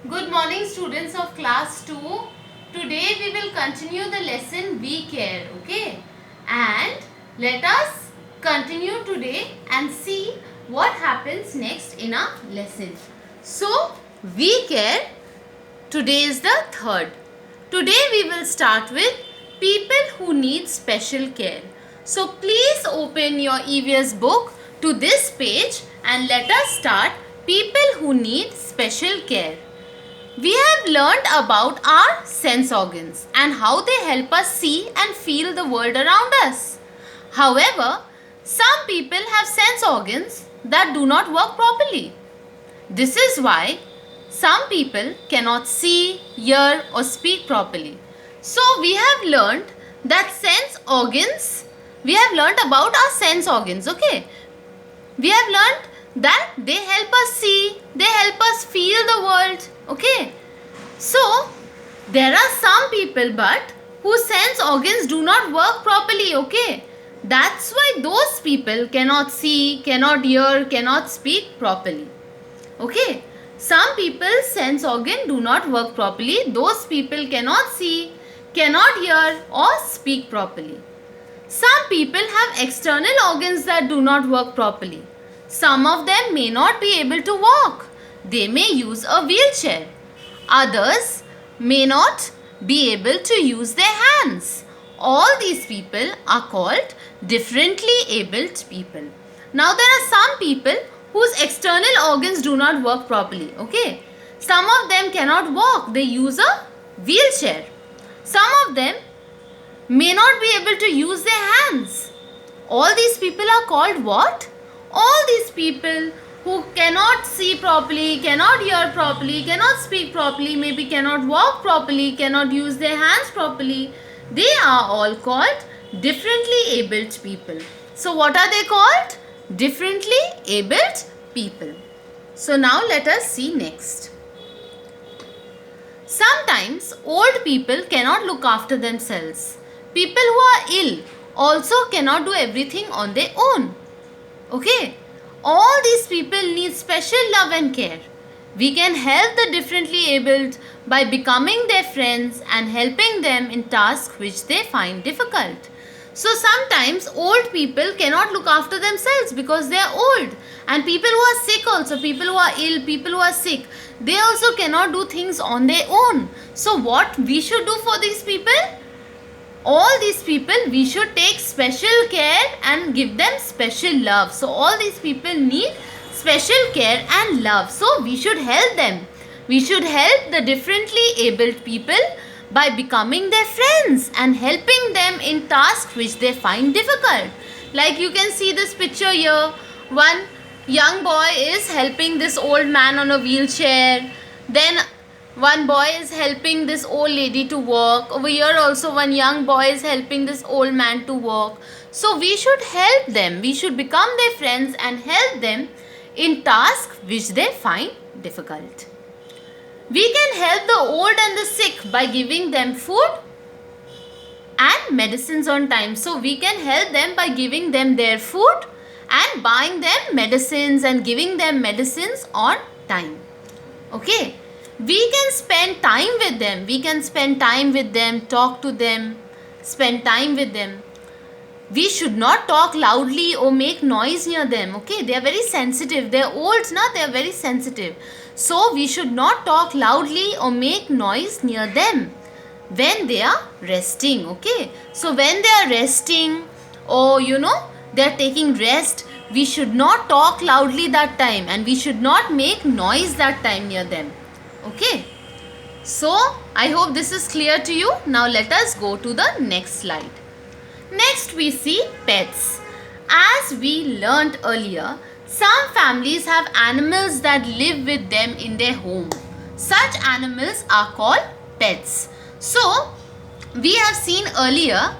Good morning, students of class 2. Today we will continue the lesson We Care, okay? And let us continue today and see what happens next in our lesson. So, We Care, today is the third. Today we will start with people who need special care. So, please open your EVS book to this page and let us start people who need special care. We have learned about our sense organs and how they help us see and feel the world around us. However, some people have sense organs that do not work properly. This is why some people cannot see, hear or speak properly. So we have learned that sense organs, we have learned about our sense organs, okay? We have learned that they help us see, they help us feel the world, okay? So, there are some people but whose sense organs do not work properly, okay? That's why those people cannot see, cannot hear, cannot speak properly. Okay? Some people's sense organ do not work properly. Those people cannot see, cannot hear or speak properly. Some people have external organs that do not work properly. Some of them may not be able to walk. They may use a wheelchair. Others may not be able to use their hands. All these people are called differently abled people. Now there are some people whose external organs do not work properly. Okay. Some of them cannot walk. They use a wheelchair. Some of them may not be able to use their hands. All these people are called what? All these people who cannot see properly, cannot hear properly, cannot speak properly, maybe cannot walk properly, cannot use their hands properly, they are all called differently abled people. So what are they called? Differently abled people. So now let us see next. Sometimes old people cannot look after themselves. People who are ill also cannot do everything on their own. Okay? All these people need special love and care. We can help the differently abled by becoming their friends and helping them in tasks which they find difficult. So sometimes old people cannot look after themselves because they are old. And people who are sick also, people who are ill, people who are sick, they also cannot do things on their own. So what we should do for these people? All these people we should take special care and give them special love. So all these people need special care and love. So we should help them. We should help the differently abled people by becoming their friends and helping them in tasks which they find difficult. Like you can see this picture here. One young boy is helping this old man on a wheelchair. Then one boy is helping this old lady to walk. Over here also one young boy is helping this old man to walk. So we should help them. We should become their friends and help them in tasks which they find difficult. We can help the old and the sick by giving them food and medicines on time. So we can help them by giving them their food and buying them medicines and giving them medicines on time. Okay. We can spend time with them. We can spend time with them, talk to them, spend time with them. We should not talk loudly or make noise near them. Okay, they are very sensitive. They are old, na? They are very sensitive. So we should not talk loudly or make noise near them when they are resting. Okay, so when they are resting or they are taking rest, we should not talk loudly that time and we should not make noise that time near them. Okay, so I hope this is clear to you. Now let us go to the next slide. Next we see pets. As we learnt earlier, some families have animals that live with them in their home. Such animals are called pets. So we have seen earlier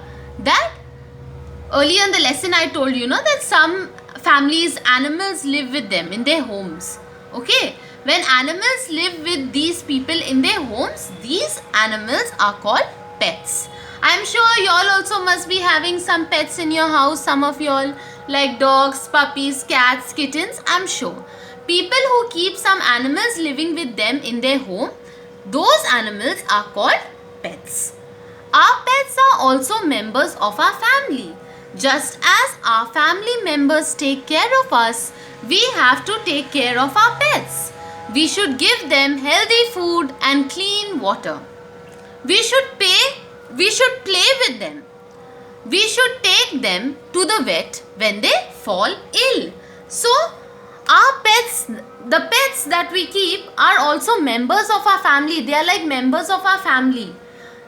in the lesson I told you that some families, animals live with them in their homes. Okay. When animals live with these people in their homes, these animals are called pets. I am sure you all also must be having some pets in your house. Some of you all like dogs, puppies, cats, kittens. I am sure. People who keep some animals living with them in their home, those animals are called pets. Our pets are also members of our family. Just as our family members take care of us, we have to take care of our pets. We should give them healthy food and clean water. We should play with them. We should take them to the vet when they fall ill. So, our pets, the pets that we keep are also members of our family. They are like members of our family.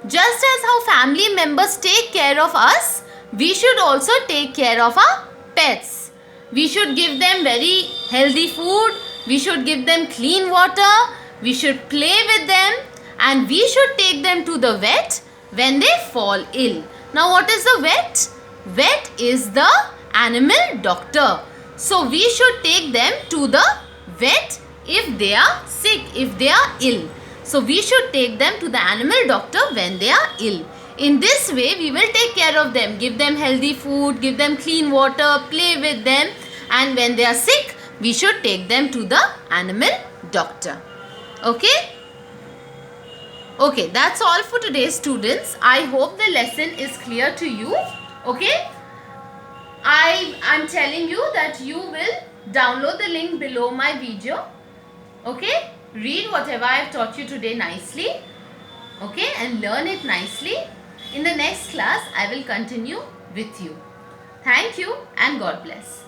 Just as how family members take care of us, we should also take care of our pets. We should give them very healthy food. We should give them clean water. We should play with them. And we should take them to the vet when they fall ill. Now what is the vet? Vet is the animal doctor. So we should take them to the vet if they are sick, if they are ill. So we should take them to the animal doctor when they are ill. In this way we will take care of them, give them healthy food, give them clean water, play with them, and when they are sick we should take them to the animal doctor. Okay? Okay, that's all for today, students. I hope the lesson is clear to you. Okay? I'm telling you that you will download the link below my video. Okay? Read whatever I have taught you today nicely. Okay? And learn it nicely. In the next class, I will continue with you. Thank you and God bless.